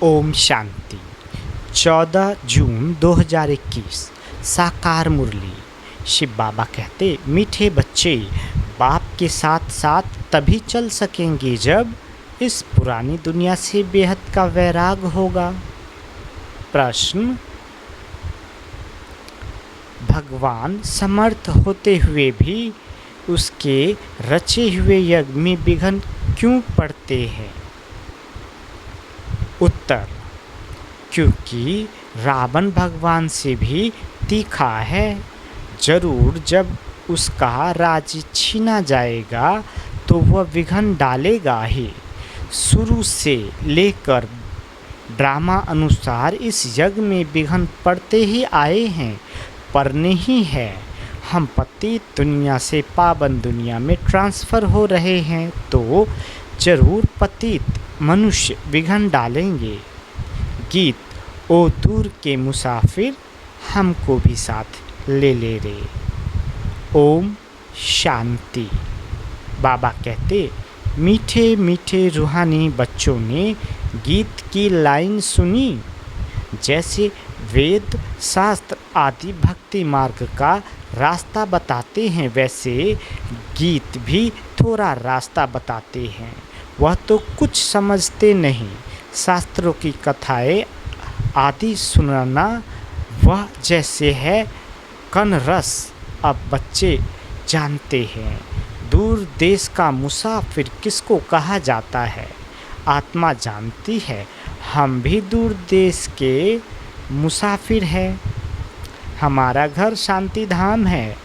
ओम शांति। 14 जून 2021 साकार मुरली। शिव बाबा कहते, मीठे बच्चे बाप के साथ साथ तभी चल सकेंगे जब इस पुरानी दुनिया से बेहद का वैराग होगा। प्रश्न, भगवान समर्थ होते हुए भी उसके रचे हुए यज्ञ में विघ्न क्यों पड़ते हैं? उत्तर, क्योंकि रावण भगवान से भी तीखा है। जरूर जब उसका राज्य छीना जाएगा तो वह विघ्न डालेगा ही। शुरू से लेकर ड्रामा अनुसार इस यज्ञ में विघ्न पड़ते ही आए हैं, पड़ने ही है। हम पतित दुनिया से पावन दुनिया में ट्रांसफ़र हो रहे हैं तो जरूर पतित मनुष्य विघ्न डालेंगे। गीत, ओ दूर के मुसाफिर हमको भी साथ ले ले रे। ओम शांति। बाबा कहते, मीठे मीठे रूहानी बच्चों ने गीत की लाइन सुनी। जैसे वेद शास्त्र आदि भक्ति मार्ग का रास्ता बताते हैं, वैसे गीत भी थोड़ा रास्ता बताते हैं। वह तो कुछ समझते नहीं। शास्त्रों की कथाएं आदि सुनना वह जैसे है कन रस। अब बच्चे जानते हैं दूर देश का मुसाफिर किसको कहा जाता है। आत्मा जानती है हम भी दूर देश के मुसाफिर हैं। हमारा घर शांति धाम है।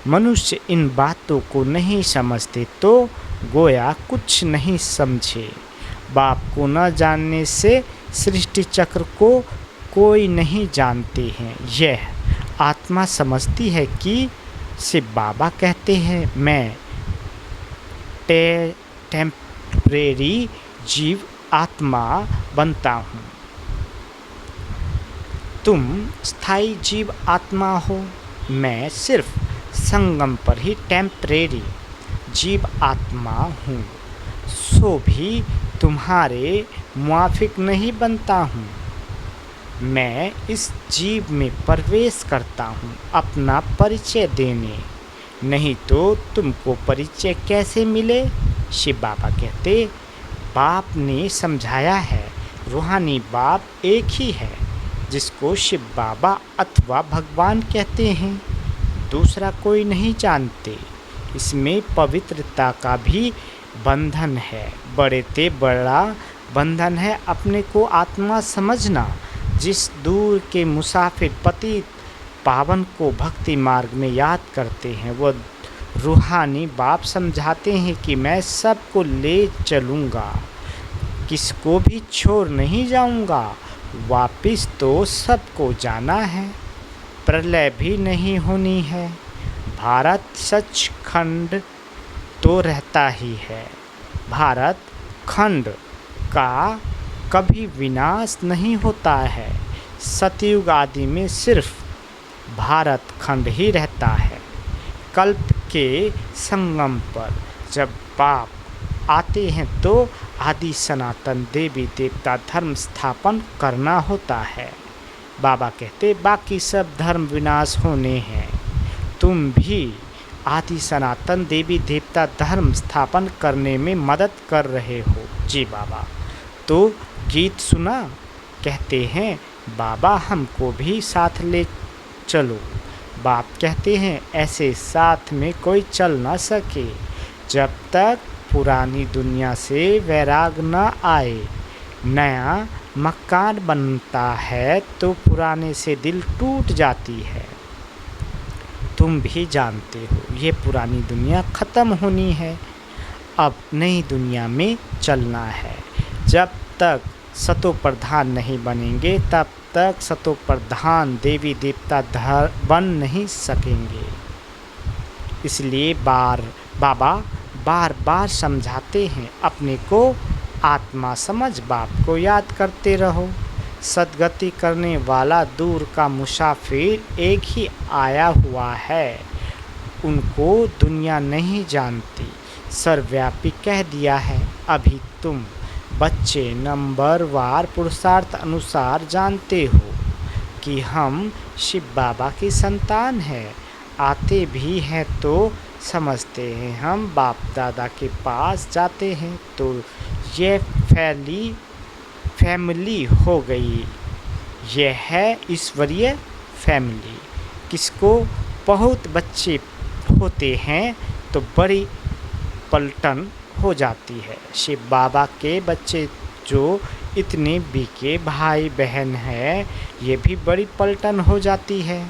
मनुष्य इन बातों को नहीं समझते तो गोया कुछ नहीं समझे। बाप को न जानने से सृष्टि चक्र को कोई नहीं जानते हैं। यह आत्मा समझती है कि शिव बाबा कहते हैं, मैं टेम्परेरी जीव आत्मा बनता हूँ, तुम स्थायी जीव आत्मा हो। मैं सिर्फ संगम पर ही टेम्परेरी जीव आत्मा हूँ, सो भी तुम्हारे मुआफिक नहीं बनता हूँ। मैं इस जीव में प्रवेश करता हूँ अपना परिचय देने, नहीं तो तुमको परिचय कैसे मिले। शिव बाबा कहते, बाप ने समझाया है रूहानी बाप एक ही है जिसको शिव बाबा अथवा भगवान कहते हैं, दूसरा कोई नहीं जानते। इसमें पवित्रता का भी बंधन है। बड़े ते बड़ा बंधन है अपने को आत्मा समझना। जिस दूर के मुसाफिर पतित पावन को भक्ति मार्ग में याद करते हैं, वह रूहानी बाप समझाते हैं कि मैं सबको ले चलूँगा, किसको भी छोड़ नहीं जाऊँगा। वापिस तो सबको जाना है, प्रलय भी नहीं होनी है। भारत सचखंड तो रहता ही है। भारत खंड का कभी विनाश नहीं होता है। सतयुग आदि में सिर्फ भारत खंड ही रहता है। कल्प के संगम पर जब बाप आते हैं तो आदि सनातन देवी देवता धर्म स्थापन करना होता है। बाबा कहते, बाकी सब धर्म विनाश होने हैं, तुम भी आदि सनातन देवी देवता धर्म स्थापन करने में मदद कर रहे हो। जी बाबा। तो गीत सुना, कहते हैं बाबा हमको भी साथ ले चलो। बाप कहते हैं ऐसे साथ में कोई चल ना सके जब तक पुरानी दुनिया से वैराग न आए। नया मकान बनता है तो पुराने से दिल टूट जाती है। तुम भी जानते हो ये पुरानी दुनिया ख़त्म होनी है, अब नई दुनिया में चलना है। जब तक सतो प्रधान नहीं बनेंगे तब तक सतो प्रधान देवी देवता बन नहीं सकेंगे। इसलिए बाबा बार बार समझाते हैं अपने को आत्मा समझ बाप को याद करते रहो। सद्गति करने वाला दूर का मुसाफिर एक ही आया हुआ है, उनको दुनिया नहीं जानती। सर्वव्यापी कह दिया है। अभी तुम बच्चे नंबरवार पुरुषार्थ अनुसार जानते हो कि हम शिव बाबा की संतान हैं। आते भी हैं तो समझते हैं हम बाप दादा के पास जाते हैं तो ये फैमिली हो गई। यह है ईश्वरीय फैमिली। किसको बहुत बच्चे होते हैं तो बड़ी पलटन हो जाती है। शिव बाबा के बच्चे जो इतने बीके भाई बहन हैं, ये भी बड़ी पलटन हो जाती है।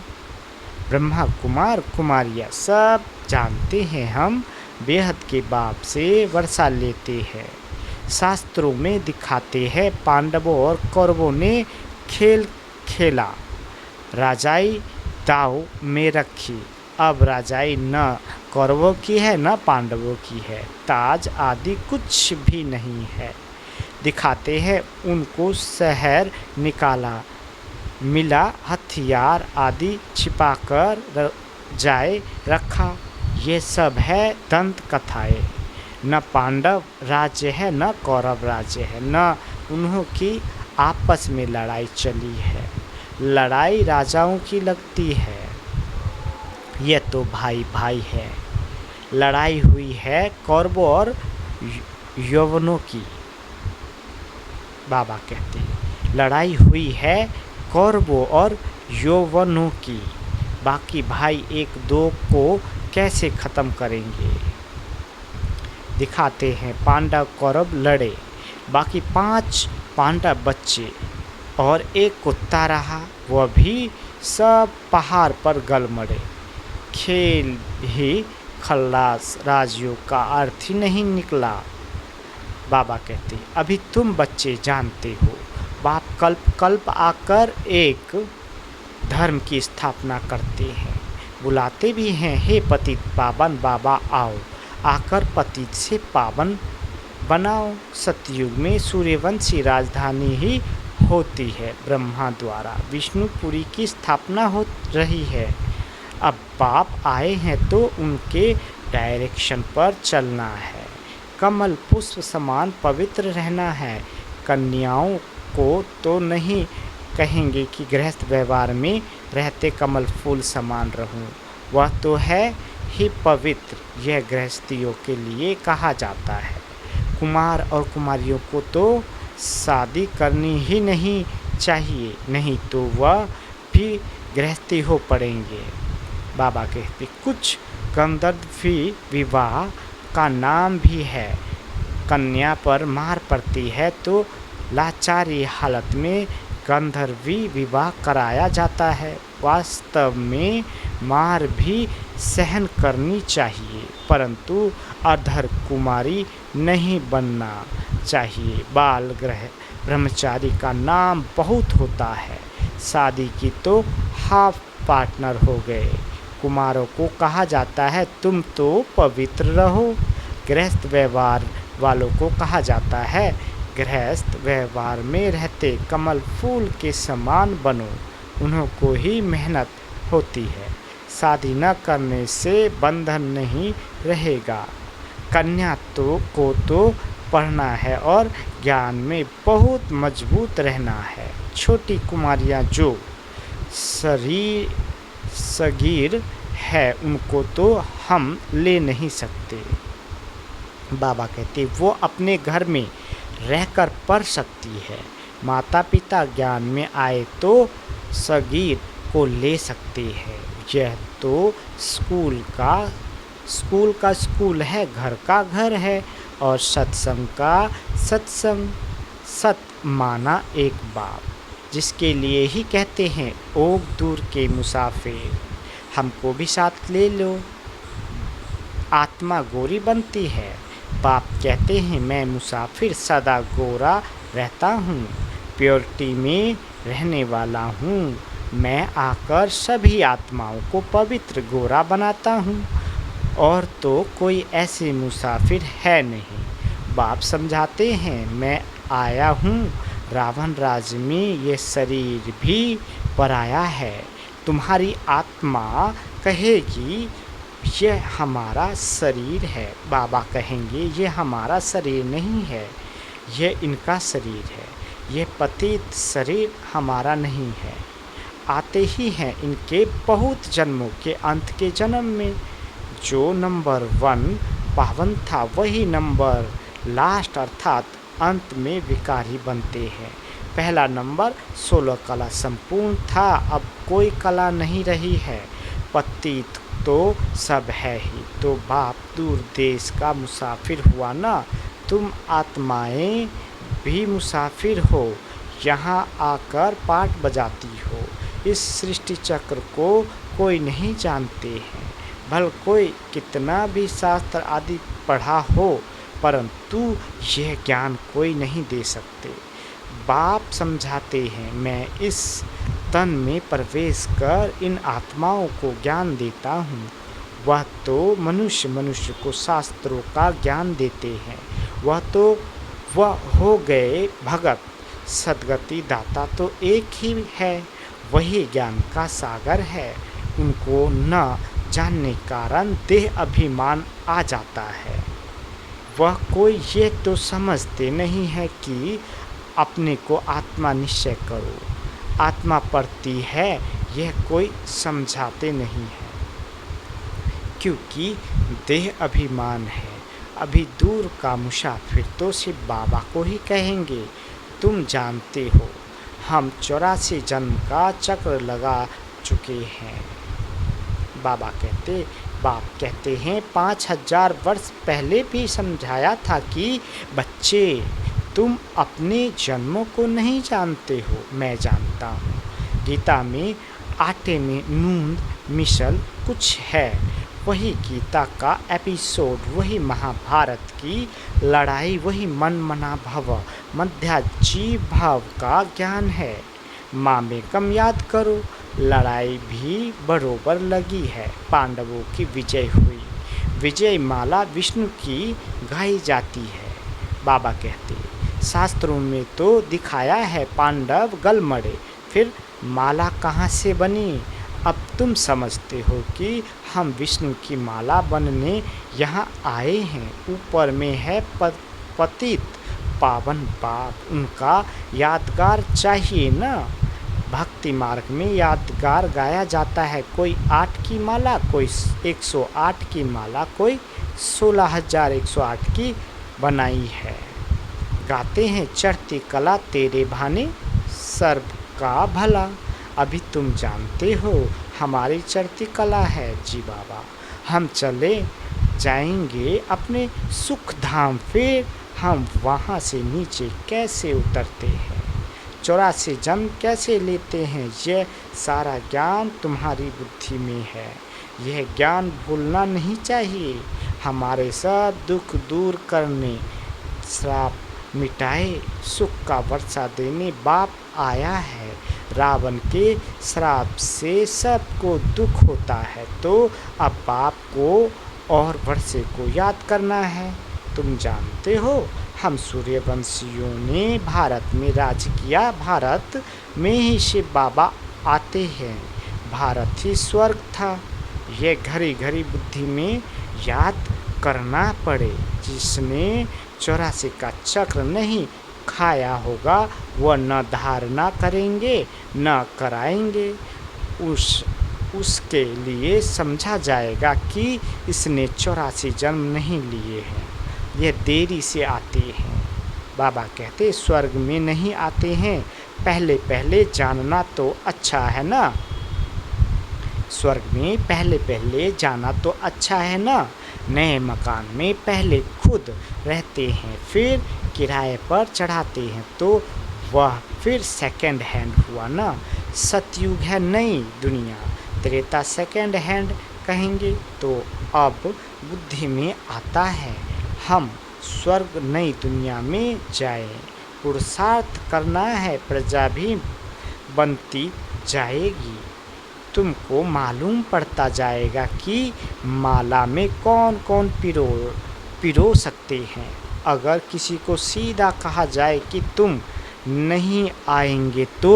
ब्रह्मा कुमार कुमारियाँ सब जानते हैं हम बेहद के बाप से वर्षा लेते हैं। शास्त्रों में दिखाते हैं पांडवों और कौरवों ने खेल खेला, राजाई दाव में रखी। अब राजाई न कौरवों की है न पांडवों की है, ताज आदि कुछ भी नहीं है। दिखाते हैं उनको शहर निकाला, मिला हथियार आदि छिपाकर जाए रखा। ये सब है दंत कथाएँ। न पांडव राज्य है न कौरव राज्य है, न उन्हों की आपस में लड़ाई चली है। लड़ाई राजाओं की लगती है, ये तो भाई भाई है। लड़ाई हुई है कौरवों और यवनों की। बाबा कहते हैं लड़ाई हुई है कौरवों और यौवनों की, बाकी भाई एक दो को कैसे ख़त्म करेंगे। दिखाते हैं पांडव कौरव लड़े, बाकी 5 पांडव बच्चे और एक कुत्ता रहा, वह भी सब पहाड़ पर गल मरे। खेल ही खल्लास, राजयोग का अर्थ ही नहीं निकला। बाबा कहते अभी तुम बच्चे जानते हो, बाप कल्प कल्प आकर एक धर्म की स्थापना करते हैं, बुलाते भी हैं हे पतित पावन बाबा आओ, आकर पतित से पावन बनाओ। सतयुग में सूर्यवंशी राजधानी ही होती है, ब्रह्मा द्वारा विष्णुपुरी की स्थापना हो रही है। अब बाप आए हैं तो उनके डायरेक्शन पर चलना है, कमल पुष्प समान पवित्र रहना है। कन्याओं को तो नहीं कहेंगे कि गृहस्थ व्यवहार में रहते कमल फूल समान रहूं, वह तो है ही पवित्र, यह गृहस्थियों के लिए कहा जाता है। कुमार और कुमारियों को तो शादी करनी ही नहीं चाहिए, नहीं तो वह भी गृहस्थी हो पड़ेंगे। बाबा कहते कुछ गंधर्वी विवाह का नाम भी है, कन्या पर मार पड़ती है तो लाचारी हालत में गंधर्वी विवाह कराया जाता है। वास्तव में मार भी सहन करनी चाहिए, परंतु अधर कुमारी नहीं बनना चाहिए। बाल ग्रह ब्रह्मचारी का नाम बहुत होता है, शादी की तो हाफ पार्टनर हो गए। कुमारों को कहा जाता है तुम तो पवित्र रहो, गृहस्थ व्यवहार वालों को कहा जाता है गृहस्थ व्यवहार में रहते कमल फूल के समान बनो, उन्हों को ही मेहनत होती है, शादी न करने से बंधन नहीं रहेगा। कन्या को तो पढ़ना है और ज्ञान में बहुत मजबूत रहना है। छोटी कुमारियाँ जो सगीर है उनको तो हम ले नहीं सकते। बाबा कहते वो अपने घर में रहकर पढ़ सकती है, माता पिता ज्ञान में आए तो सगीर को ले सकते हैं। यह तो स्कूल का स्कूल है, घर का घर है, और सत्संग का सत्संग। सत माना एक बाप, जिसके लिए ही कहते हैं ओ दूर के मुसाफिर, हमको भी साथ ले लो। आत्मा गोरी बनती है, बाप कहते हैं मैं मुसाफिर सदा गोरा रहता हूँ, प्योरिटी में रहने वाला हूँ। मैं आकर सभी आत्माओं को पवित्र गोरा बनाता हूँ, और तो कोई ऐसे मुसाफिर है नहीं। बाप समझाते हैं मैं आया हूँ रावण राज्य में, ये शरीर भी पराया है। तुम्हारी आत्मा कहेगी यह हमारा शरीर है, बाबा कहेंगे ये हमारा शरीर नहीं है, यह इनका शरीर है। यह पतित शरीर हमारा नहीं है। आते ही हैं इनके बहुत जन्मों के अंत के जन्म में। जो नंबर 1 पावन था वही नंबर लास्ट अर्थात अंत में विकारी बनते हैं। पहला नंबर 16 कला संपूर्ण था, अब कोई कला नहीं रही है। पतित तो सब है ही, तो बाप दूर देश का मुसाफिर हुआ ना। तुम आत्माएं भी मुसाफिर हो, यहाँ आकर पाठ बजाती हो। इस सृष्टि चक्र को कोई नहीं जानते हैं, भल कोई कितना भी शास्त्र आदि पढ़ा हो, परंतु यह ज्ञान कोई नहीं दे सकते। बाप समझाते हैं, मैं इस तन में प्रवेश कर इन आत्माओं को ज्ञान देता हूँ। वह तो मनुष्य को शास्त्रों का ज्ञान देते हैं। वह हो गए भगत, सद्गति दाता तो एक ही है, वही ज्ञान का सागर है। उनको न जानने कारण देह अभिमान आ जाता है। वह कोई ये तो समझते नहीं है कि अपने को आत्मा निश्चय करो। आत्मा पड़ती है, यह कोई समझाते नहीं है, क्योंकि देह अभिमान है। अभी दूर का मुसाफिर तो सिर्फ बाबा को ही कहेंगे। तुम जानते हो हम 84 जन्म का चक्र लगा चुके हैं। बाप कहते हैं 5000 वर्ष पहले भी समझाया था कि बच्चे तुम अपने जन्मों को नहीं जानते हो, मैं जानता हूँ। गीता में आटे में नून मिसल कुछ है, वही गीता का एपिसोड, वही महाभारत की लड़ाई, वही मन मना भव मध्याजीव भाव का ज्ञान है। माँ में कम याद करो, लड़ाई भी बरोबर लगी है। पांडवों की विजय हुई, विजय माला विष्णु की गाई जाती है। बाबा कहते शास्त्रों में तो दिखाया है पांडव गल मरे, फिर माला कहाँ से बनी। अब तुम समझते हो कि हम विष्णु की माला बनने यहाँ आए हैं। ऊपर में है पतित पावन बाप, उनका यादगार चाहिए ना। भक्ति मार्ग में यादगार गाया जाता है, कोई 8 की माला, कोई 108 की माला, कोई 16,108 की बनाई है। गाते हैं चढ़ती कला तेरे भाने सर्व का भला। अभी तुम जानते हो हमारी चढ़ती कला है जी बाबा। हम चले जाएंगे अपने सुख धाम, फिर हम वहाँ से नीचे कैसे उतरते हैं, 84 जन्म कैसे लेते हैं, यह सारा ज्ञान तुम्हारी बुद्धि में है। यह ज्ञान भूलना नहीं चाहिए। हमारे सब दुख दूर करने, श्राप मिटाए, सुख का वर्षा देने बाप आया है। रावण के श्राप से सबको दुख होता है, तो अब बाप को और वर्षे को याद करना है। तुम जानते हो हम सूर्यवंशियों ने भारत में राज किया, भारत में ही शिव बाबा आते हैं। भारत ही स्वर्ग था। यह घड़ी घड़ी बुद्धि में याद करना पड़े। जिसने 84 का चक्र नहीं खाया होगा वह न धारणा करेंगे न कराएंगे। उसके लिए समझा जाएगा कि इसने 84 जन्म नहीं लिए हैं, यह देरी से आते हैं। बाबा कहते स्वर्ग में नहीं आते हैं, पहले पहले जानना तो अच्छा है ना। स्वर्ग में पहले पहले जाना तो अच्छा है ना। नए मकान में पहले खुद रहते हैं, फिर किराए पर चढ़ाते हैं, तो वह फिर सेकंड हैंड हुआ ना। सतयुग है नई दुनिया, त्रेता सेकंड हैंड कहेंगे। तो अब बुद्धि में आता है हम स्वर्ग नई दुनिया में जाएं। पुरुषार्थ करना है, प्रजा भी बनती जाएगी। तुमको मालूम पड़ता जाएगा कि माला में कौन कौन पिरो सकते हैं। अगर किसी को सीधा कहा जाए कि तुम नहीं आएंगे तो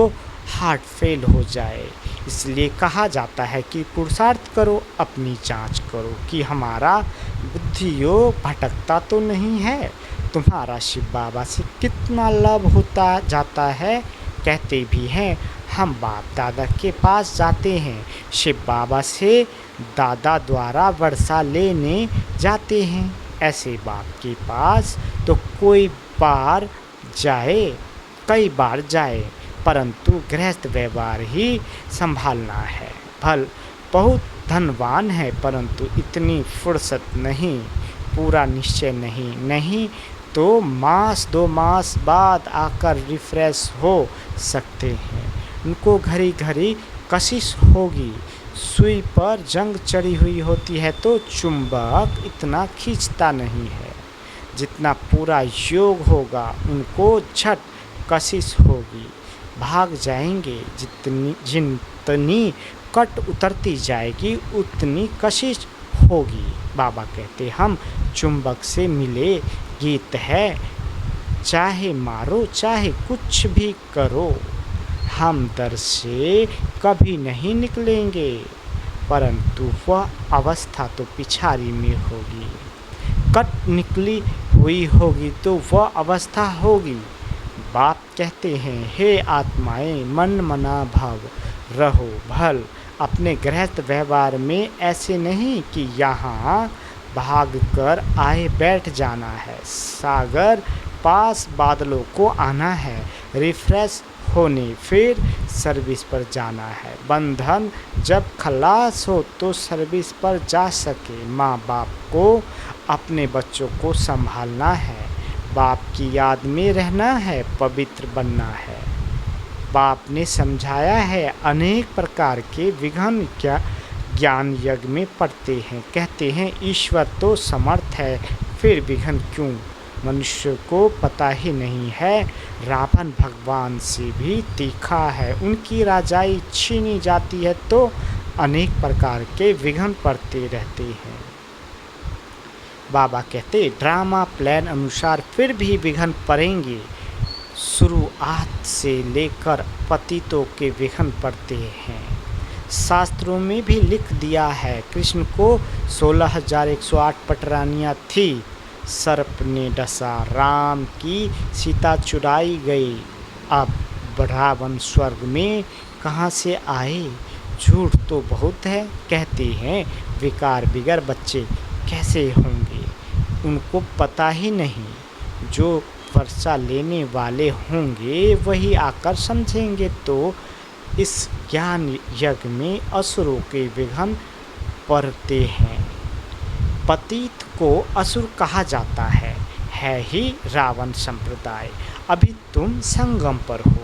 हार्ट फेल हो जाए, इसलिए कहा जाता है कि पुरुषार्थ करो, अपनी जांच करो कि हमारा बुद्धि योग भटकता तो नहीं है। तुम्हारा शिव बाबा से कितना लाभ होता जाता है। कहते भी हैं हम बाप दादा के पास जाते हैं, शिव बाबा से दादा द्वारा वर्षा लेने जाते हैं। ऐसे बाप के पास तो कोई बार जाए, कई बार जाए, परंतु गृहस्थ व्यवहार ही संभालना है। भल बहुत धनवान है परंतु इतनी फुर्सत नहीं, पूरा निश्चय नहीं तो मास 2 मास बाद आकर रिफ्रेश हो सकते हैं। उनको घड़ी घड़ी कशिश होगी। सुई पर जंग चढ़ी हुई होती है तो चुंबक इतना खींचता नहीं है जितना पूरा योग होगा। उनको झट कशिश होगी, भाग जाएंगे। जितनी कट उतरती जाएगी उतनी कशिश होगी। बाबा कहते हम चुंबक से मिले गीत है, चाहे मारो चाहे कुछ भी करो, हम दर से कभी नहीं निकलेंगे। परंतु वह अवस्था तो पिछाड़ी में होगी, कट निकली हुई होगी तो वह अवस्था होगी। बाप कहते हैं हे आत्माएं, मन मना भाव रहो भल। अपने गृहस्थ व्यवहार में ऐसे नहीं कि यहाँ भाग कर आए बैठ जाना है। सागर पास बादलों को आना है, रिफ्रेश होने फिर सर्विस पर जाना है। बंधन जब खलास हो तो सर्विस पर जा सके। माँ बाप को अपने बच्चों को संभालना है, बाप की याद में रहना है, पवित्र बनना है। बाप ने समझाया है अनेक प्रकार के विघ्न क्या ज्ञान यज्ञ में पढ़ते हैं। कहते हैं ईश्वर तो समर्थ है, फिर विघ्न क्यों? मनुष्य को पता ही नहीं है। रावण भगवान से भी तीखा है, उनकी राजाई छीनी जाती है तो अनेक प्रकार के विघ्न पड़ते रहते हैं। बाबा कहते ड्रामा प्लान अनुसार फिर भी विघ्न पड़ेंगे। शुरुआत से लेकर पतितों के विघ्न पड़ते हैं। शास्त्रों में भी लिख दिया है कृष्ण को 16,108 पटरानियाँ थी, सर्प ने डसा, राम की सीता चुराई गई। अब रावण स्वर्ग में कहाँ से आए? झूठ तो बहुत है। कहते हैं विकार बिगर बच्चे कैसे होंगे, उनको पता ही नहीं। जो वर्षा लेने वाले होंगे वही आकर समझेंगे। तो इस ज्ञान यज्ञ में असुरों के विघ्न पड़ते हैं। पतित को असुर कहा जाता है ही रावण संप्रदाय। अभी तुम संगम पर हो।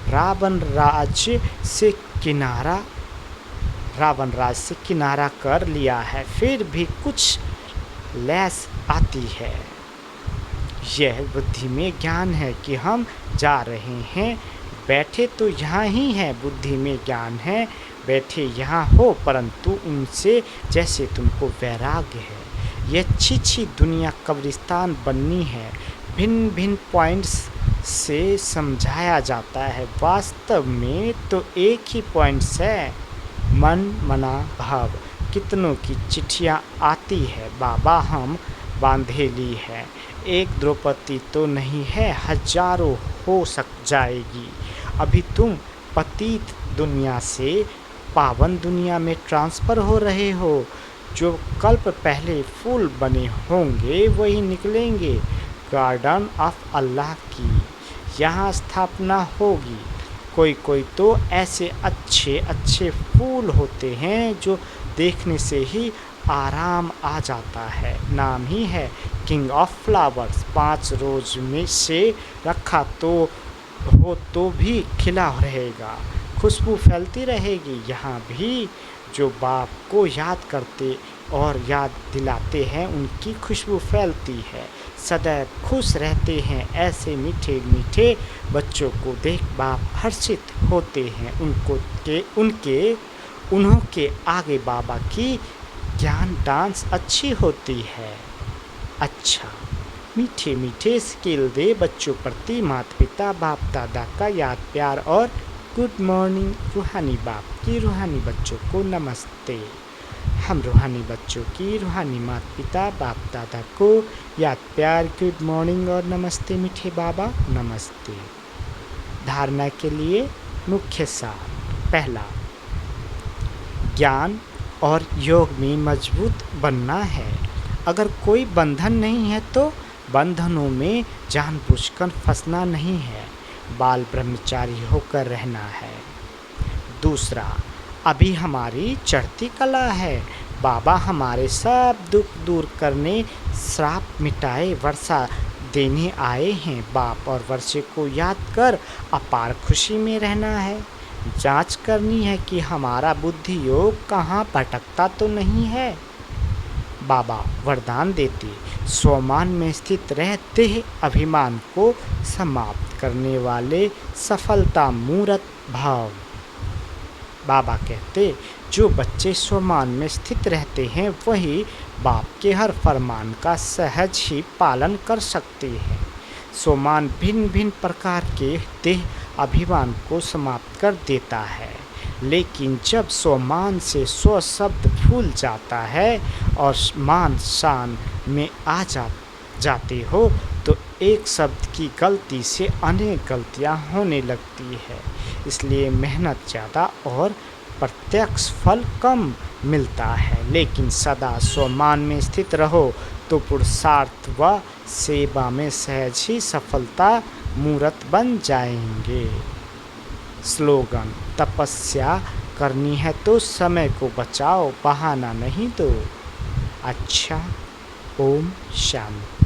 रावण राज से किनारा कर लिया है, फिर भी कुछ लैस आती है। यह बुद्धि में ज्ञान है कि हम जा रहे हैं, बैठे तो यहाँ ही हैं। बुद्धि में ज्ञान है बैठे यहाँ हो, परंतु उनसे जैसे तुमको वैराग्य है। यह अच्छी दुनिया कब्रिस्तान बननी है। भिन्न भिन्न पॉइंट्स से समझाया जाता है, वास्तव में तो एक ही पॉइंट्स है, मन मना भाव। कितनों की चिट्ठियाँ आती है, बाबा हम बांधेली है। एक द्रौपदी तो नहीं है, हजारों हो सक जाएगी। अभी तुम पतित दुनिया से पावन दुनिया में ट्रांसफ़र हो रहे हो। जो कल्प पहले फूल बने होंगे वही निकलेंगे। गार्डन ऑफ अल्लाह की यहाँ स्थापना होगी। कोई तो ऐसे अच्छे फूल होते हैं जो देखने से ही आराम आ जाता है। नाम ही है किंग ऑफ फ्लावर्स। 5 रोज में से रखा तो भी खिला रहेगा, खुशबू फैलती रहेगी। यहाँ भी जो बाप को याद करते और याद दिलाते हैं उनकी खुशबू फैलती है, सदैव खुश रहते हैं। ऐसे मीठे मीठे बच्चों को देख बाप हर्षित होते हैं। उन्हों के आगे बाबा की ज्ञान डांस अच्छी होती है। अच्छा, मीठे मीठे स्किल दे बच्चों प्रति माता पिता बाप दादा का याद प्यार और गुड मॉर्निंग रूहानी बाप की रूहानी बच्चों को नमस्ते। हम रूहानी बच्चों की रूहानी माता पिता बाप दादा को याद प्यार गुड मॉर्निंग और नमस्ते मीठे बाबा नमस्ते। धारणा के लिए मुख्य सार। पहला, ज्ञान और योग में मजबूत बनना है। अगर कोई बंधन नहीं है तो बंधनों में जानबूझकर फंसना नहीं है, बाल ब्रह्मचारी होकर रहना है। दूसरा, अभी हमारी चढ़ती कला है। बाबा हमारे सब दुख दूर करने, श्राप मिटाए, वर्षा देने आए हैं। बाप और वर्षे को याद कर अपार खुशी में रहना है। जांच करनी है कि हमारा बुद्धि योग कहाँ भटकता तो नहीं है। बाबा वरदान देते, स्वमान में स्थित रहते अभिमान को समाप्त करने वाले सफलता मूर्त भाव। बाबा कहते, जो बच्चे स्वमान में स्थित रहते हैं वही बाप के हर फरमान का सहज ही पालन कर सकते हैं। स्वमान भिन्न भिन्न प्रकार के देह अभिमान को समाप्त कर देता है, लेकिन जब स्वमान से स्व शब्द भूल जाता है और मान शान में आ जाते हो तो एक शब्द की गलती से अनेक गलतियां होने लगती है। इसलिए मेहनत ज़्यादा और प्रत्यक्ष फल कम मिलता है, लेकिन सदा स्वमान में स्थित रहो तो पुरुषार्थ व सेवा में सहज ही सफलता मूर्त बन जाएंगे। स्लोगन, तपस्या करनी है तो समय को बचाओ, बहाना नहीं दो। अच्छा, ओम शांति।